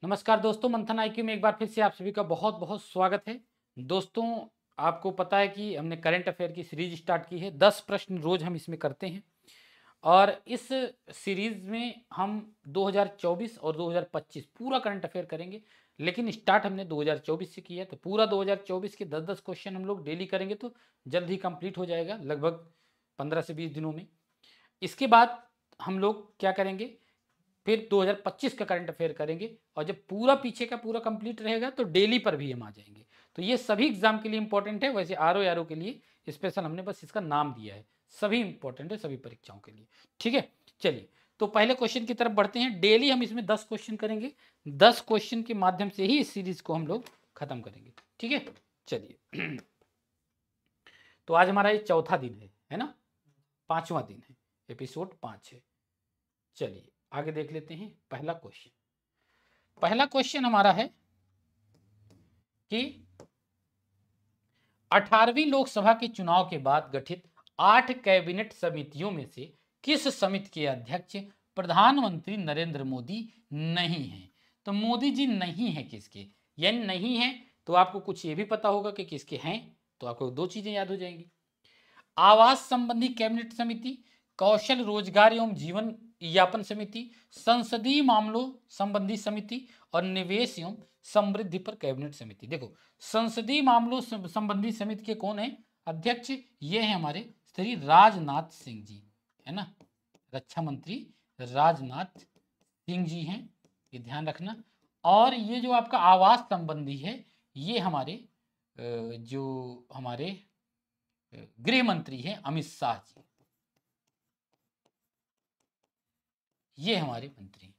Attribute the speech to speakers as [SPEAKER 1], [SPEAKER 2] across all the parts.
[SPEAKER 1] नमस्कार दोस्तों, मंथन आईक्यू में एक बार फिर से आप सभी का बहुत बहुत स्वागत है। दोस्तों, आपको पता है कि हमने करंट अफेयर की सीरीज स्टार्ट की है। 10 प्रश्न रोज हम इसमें करते हैं और इस सीरीज में हम 2024 और 2025 पूरा करंट अफेयर करेंगे। लेकिन स्टार्ट हमने 2024 से किया है, तो पूरा 2024 के 10-10 क्वेश्चन हम लोग डेली करेंगे तो जल्द ही कंप्लीट हो जाएगा, लगभग 15 से 20 दिनों में। इसके बाद हम लोग क्या करेंगे, फिर 2025 का करंट अफेयर करेंगे और जब पूरा पीछे का पूरा कंप्लीट रहेगा तो डेली पर भी हम आ जाएंगे। तो ये सभी एग्जाम के लिए इंपॉर्टेंट है। वैसे आर के लिए स्पेशल हमने बस इसका नाम दिया है, सभी इंपॉर्टेंट है सभी परीक्षाओं के लिए। ठीक है, चलिए तो पहले क्वेश्चन की तरफ बढ़ते हैं। डेली हम इसमें 10 क्वेश्चन करेंगे। 10 क्वेश्चन के माध्यम से ही इस सीरीज को हम लोग खत्म करेंगे। ठीक है, चलिए तो आज हमारा ये चौथा दिन है ना, 5वां दिन है, एपिसोड 5 है। चलिए आगे देख लेते हैं। पहला क्वेश्चन हमारा है कि 18वीं लोकसभा के चुनाव के बाद गठित 8 कैबिनेट समितियों में से किस समिति के अध्यक्ष प्रधानमंत्री नरेंद्र मोदी नहीं है? तो मोदी जी नहीं है किसके, यानी नहीं है तो आपको कुछ ये भी पता होगा कि किसके हैं, तो आपको दो चीजें याद हो जाएंगी। आवास संबंधी कैबिनेट समिति, कौशल रोजगार एवं जीवन यापन समिति, संसदीय मामलों संबंधी समिति और निवेश एवं समृद्धि पर कैबिनेट समिति। देखो, संसदीय मामलों संबंधी समिति के कौन है अध्यक्ष? ये है हमारे श्री राजनाथ सिंह जी, है ना, रक्षा मंत्री राजनाथ सिंह जी हैं, ये ध्यान रखना। और ये जो आपका आवास संबंधी है, ये हमारे जो हमारे गृह मंत्री हैं अमित शाह जी, ये हमारे मंत्री।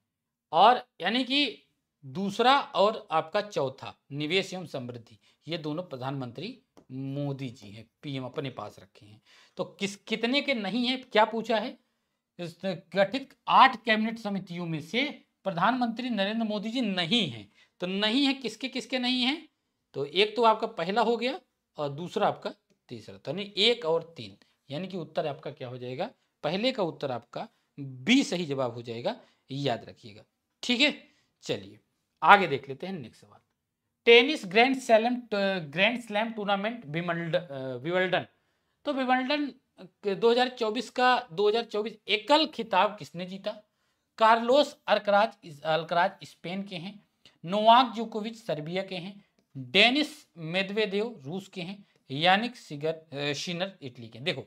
[SPEAKER 1] और यानी कि दूसरा और आपका चौथा निवेश एवं समृद्धि, ये दोनों प्रधानमंत्री मोदी जी हैं, पीएम अपने पास रखे हैं। तो कितने के नहीं है, क्या पूछा है? गठित 8 कैबिनेट समितियों में से प्रधानमंत्री नरेंद्र मोदी जी नहीं है। तो नहीं है, किसके किसके नहीं है? तो एक तो आपका पहला हो गया और दूसरा आपका तीसरा, तो नहीं 1 और 3, यानी कि उत्तर आपका क्या हो जाएगा? पहले का उत्तर आपका बी सही जवाब हो जाएगा, याद रखिएगा। ठीक है, चलिए आगे देख लेते हैं नेक्स्ट सवाल। Tennis grand slam tournament Wimbledon, तो विंबलडन 2024 एकल खिताब किसने जीता? कार्लोस अल्कराज स्पेन के हैं, नोवाक जोकोविच सर्बिया के हैं, डेनिस मेदवेदेव रूस के हैं, यानिक सिनर इटली के। देखो,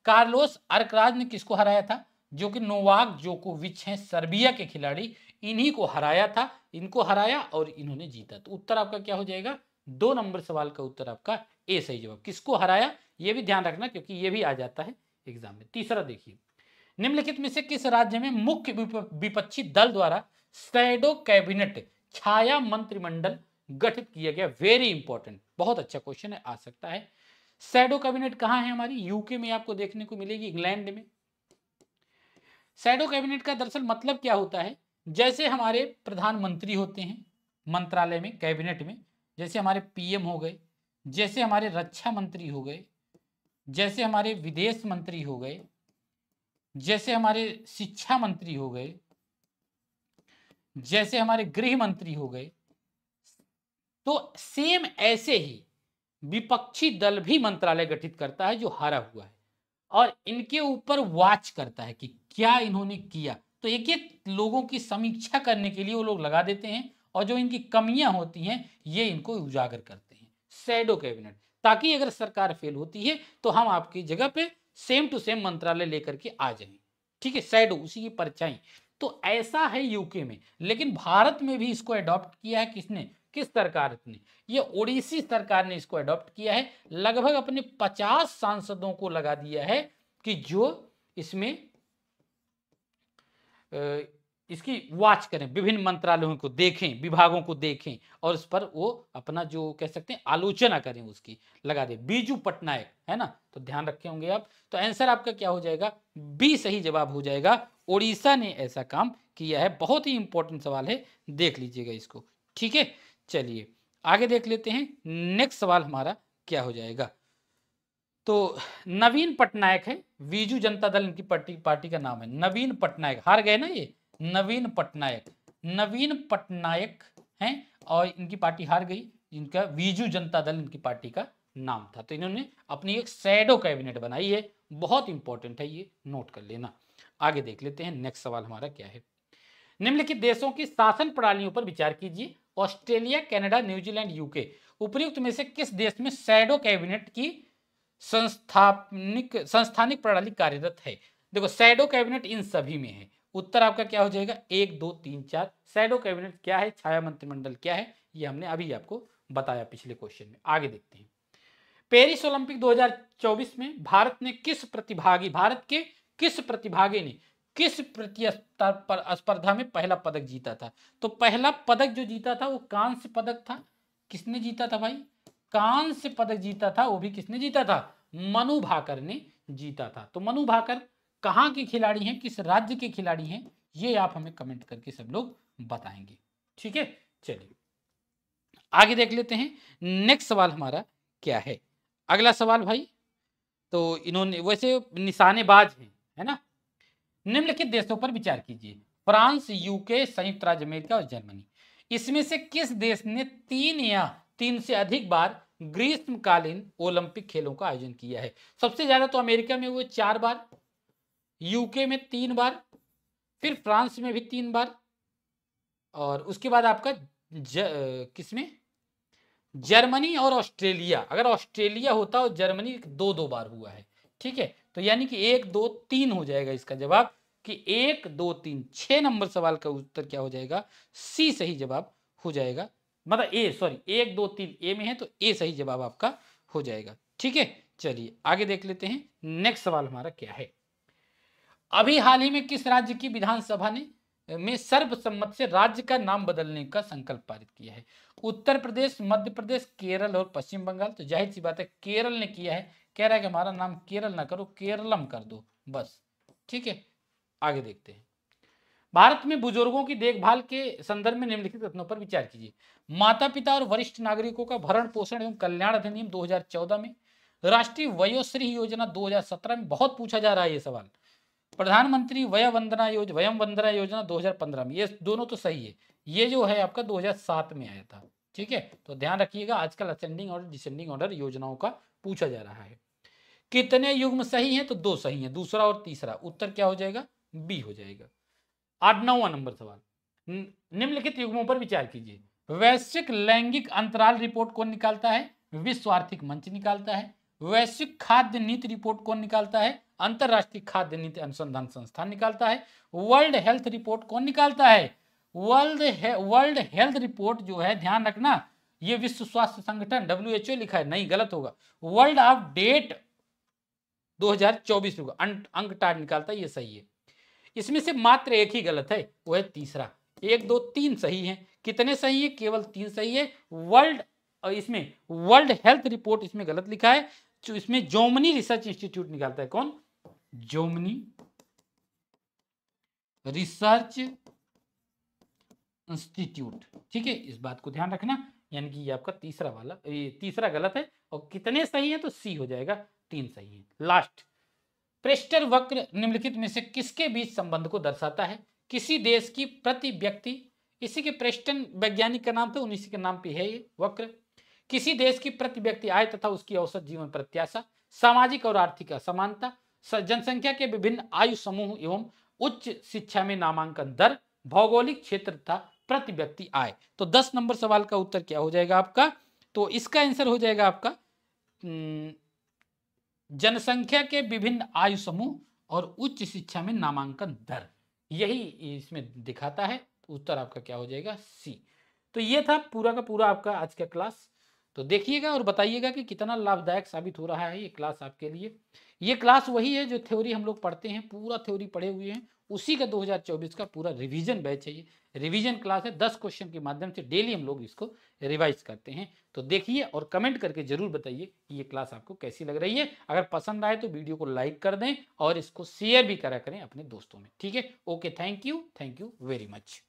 [SPEAKER 1] कार्लोस अल्कराज ने किसको हराया था? जो कि नोवाक जोकोविच हैं, सर्बिया के खिलाड़ी, इन्हीं को हराया था। इनको हराया और इन्होंने जीता। तो उत्तर आपका क्या हो जाएगा? 2 नंबर सवाल का उत्तर आपका ए सही जवाब। किसको हराया ये भी ध्यान रखना, क्योंकि ये भी आ जाता है एग्जाम में। तीसरा देखिए, निम्नलिखित में से किस राज्य में मुख्य विपक्षी दल द्वारा शैडो कैबिनेट छाया मंत्रिमंडल गठित किया गया? वेरी इंपॉर्टेंट, बहुत अच्छा क्वेश्चन है, आ सकता है। शैडो कैबिनेट कहां है? हमारी यूके में आपको देखने को मिलेगी, इंग्लैंड में। शैडो कैबिनेट का दरअसल मतलब क्या होता है? जैसे हमारे प्रधानमंत्री होते हैं मंत्रालय में, कैबिनेट में, जैसे हमारे पीएम हो गए, जैसे हमारे रक्षा मंत्री हो गए, जैसे हमारे विदेश मंत्री हो गए, जैसे हमारे शिक्षा मंत्री हो गए, जैसे हमारे गृह मंत्री हो गए, तो सेम ऐसे ही विपक्षी दल भी मंत्रालय गठित करता है जो हारा हुआ है, और इनके ऊपर वॉच करता है कि क्या इन्होंने किया। तो एक एक लोगों की समीक्षा करने के लिए वो लोग लगा देते हैं, और जो इनकी कमियां होती हैं ये इनको उजागर करते हैं, शैडो कैबिनेट, ताकि अगर सरकार फेल होती है तो हम आपकी जगह पे सेम टू सेम मंत्रालय लेकर के आ जाएं। ठीक है, शैडो उसी की परछाई। तो ऐसा है यूके में, लेकिन भारत में भी इसको अडॉप्ट किया है किसने, किस सरकार ने? ये ओडिसी सरकार ने इसको अडॉप्ट किया है। लगभग अपने 50 सांसदों को लगा दिया है कि जो इसमें इसकी वॉच करें, विभिन्न मंत्रालयों को देखें, विभागों को देखें, और उस पर वो अपना जो कह सकते हैं आलोचना करें, उसकी लगा दे। बीजू पटनायक, है ना, तो ध्यान रखे होंगे आप। तो आंसर आपका क्या हो जाएगा? बी सही जवाब हो जाएगा। ओडिशा ने ऐसा काम किया है। बहुत ही इंपॉर्टेंट सवाल है, देख लीजिएगा इसको। ठीक है, चलिए आगे देख लेते हैं। नेक्स्ट सवाल हमारा क्या हो जाएगा? तो नवीन पटनायक है, बीजू जनता दल इनकी पार्टी का नाम है। नवीन पटनायक हार गए ना ये, नवीन पटनायक हैं और इनकी पार्टी हार गई, इनका बीजू जनता दल इनकी पार्टी का नाम था। तो इन्होंने अपनी एक शैडो कैबिनेट बनाई है, बहुत इंपॉर्टेंट है, ये नोट कर लेना। आगे देख लेते हैं, नेक्स्ट सवाल हमारा क्या है। निम्नलिखित देशों की शासन प्रणालियों पर विचार कीजिए। Australia, Canada, New Zealand, UK. उपयुक्त में से किस देश में शैडो कैबिनेट की संस्थानिक प्रणाली कार्यरत है? देखो शैडो कैबिनेट इन सभी में है। उत्तर आपका क्या हो जाएगा? 1 2 3 4। शैडो कैबिनेट क्या है, छाया मंत्रिमंडल क्या है, ये हमने अभी आपको बताया पिछले क्वेश्चन में। आगे देखते हैं। पेरिस ओलंपिक 2024 में भारत के किस प्रतिभागी ने किस स्पर्धा में पहला पदक जीता था? तो पहला पदक जो जीता था वो कांस्य पदक था। किसने जीता था भाई? कांस्य पदक जीता था। वो भी किसने जीता था? मनु भाकर ने जीता था। तो मनु भाकर कहाँ के खिलाड़ी हैं, किस राज्य के खिलाड़ी हैं, ये आप हमें कमेंट करके सब लोग बताएंगे। ठीक है, चलिए आगे देख लेते हैं। नेक्स्ट सवाल हमारा क्या है? अगला सवाल भाई, तो इन्होंने वैसे निशानेबाज हैं, है ना। निम्नलिखित देशों पर विचार कीजिए। फ्रांस, यूके, संयुक्त राज्य अमेरिका और जर्मनी। इसमें से किस देश ने 3 या 3 से अधिक बार ग्रीष्मकालीन ओलंपिक खेलों का आयोजन किया है? सबसे ज्यादा तो अमेरिका में हुए 4 बार, यूके में 3 बार, फिर फ्रांस में भी 3 बार, और उसके बाद आपका किसमें? जर्मनी और ऑस्ट्रेलिया। अगर ऑस्ट्रेलिया होता और जर्मनी 2 बार हुआ है। ठीक है, तो यानी कि 1 2 3 हो जाएगा इसका जवाब, कि 1 2 3। 6 नंबर सवाल का उत्तर क्या हो जाएगा? सी सही जवाब हो जाएगा। मतलब ए, सॉरी 1 2 3 ए में है, तो ए सही जवाब आपका हो जाएगा। ठीक है, चलिए आगे देख लेते हैं। नेक्स्ट सवाल हमारा क्या है। अभी हाल ही में किस राज्य की विधानसभा ने में सर्वसम्मत से राज्य का नाम बदलने का संकल्प पारित किया है? उत्तर प्रदेश, मध्य प्रदेश, केरल और पश्चिम बंगाल। तो जाहिर सी बात है केरल ने किया है। कह रहा है कि हमारा नाम केरल ना करो, केरलम कर दो बस। ठीक है, आगे देखते हैं। भारत में बुजुर्गों की देखभाल के संदर्भ में निम्नलिखित कथनों पर विचार कीजिए। माता पिता और वरिष्ठ नागरिकों का भरण पोषण एवं कल्याण अधिनियम 2014 में, राष्ट्रीय वयोश्री योजना 2017 में, बहुत पूछा जा रहा है ये सवाल, प्रधानमंत्री वयम वंदना योजना 2015 में। ये दोनों तो सही है। ये जो है आपका 2007 में आया था। ठीक है, तो ध्यान रखिएगा, आजकल असेंडिंग ऑर्डर डिसेंडिंग ऑर्डर योजनाओं का पूछा जा रहा है। कितने युग्म सही हैं? तो 2 सही हैं, दूसरा और तीसरा। उत्तर क्या हो जाएगा? बी हो जाएगा। 9वां नंबर सवाल। निम्नलिखित युग्मों पर विचार कीजिए। वैश्विक लैंगिक अंतराल रिपोर्ट कौन निकालता है? विश्व आर्थिक मंच निकालता है। वैश्विक खाद्य नीति रिपोर्ट कौन निकालता है? अंतरराष्ट्रीय खाद्य नीति अनुसंधान संस्थान निकालता है। वर्ल्ड हेल्थ रिपोर्ट कौन निकालता है? वर्ल्ड हेल्थ रिपोर्ट जो है, ध्यान रखना, ये विश्व स्वास्थ्य संगठन WHO लिखा है, नहीं गलत होगा। वर्ल्ड अपडेट 2024 होगा, अंकटाड निकालता है, ये सही है। इसमें से मात्र एक ही गलत है, वो है तीसरा। 1 2 3 सही है। कितने सही है? केवल 3 सही है। इसमें वर्ल्ड हेल्थ रिपोर्ट इसमें गलत लिखा है। जो इसमें जोमनी रिसर्च इंस्टीट्यूट निकालता है। कौन? जोमनी रिसर्च इंस्टीट्यूट। ठीक है, इस बात को ध्यान रखना। यानी कि ये आपका तीसरा गलत है। और कितने सही है? तो सी हो जाएगा, 3 सही है। लास्ट, प्रेस्टर वक्र निम्नलिखित में से किसके बीच संबंध को दर्शाता है? किसी देश की प्रति व्यक्ति, इसी के प्रेस्टन वैज्ञानिक का नाम था, उन्हीं के नाम पे है ये वक्र। किसी देश की प्रति व्यक्ति आय तथा उसकी औसत जीवन प्रत्याशा, सामाजिक और आर्थिक असमानता, जनसंख्या के विभिन्न आयु समूह एवं उच्च शिक्षा में नामांकन दर, भौगोलिक क्षेत्र तथा प्रति व्यक्ति आय। तो 10 नंबर सवाल का उत्तर क्या हो जाएगा आपका? तो इसका आंसर हो जाएगा आपका जनसंख्या के विभिन्न आयु समूह और उच्च शिक्षा में नामांकन दर, यही इसमें दिखाता है। तो उत्तर आपका क्या हो जाएगा? सी। तो ये था पूरा का पूरा आपका आज का क्लास। तो देखिएगा और बताइएगा कि कितना लाभदायक साबित हो रहा है ये क्लास आपके लिए। ये क्लास वही है जो थ्योरी हम लोग पढ़ते हैं, पूरा थ्योरी पढ़े हुए हैं, उसी का 2024 का पूरा रिवीजन बैच है। ये रिवीजन क्लास है, 10 क्वेश्चन के माध्यम से डेली हम लोग इसको रिवाइज करते हैं। तो देखिए और कमेंट करके जरूर बताइए कि ये क्लास आपको कैसी लग रही है। अगर पसंद आए तो वीडियो को लाइक कर दें और इसको शेयर भी करा करें अपने दोस्तों में। ठीक है, okay, thank you very much.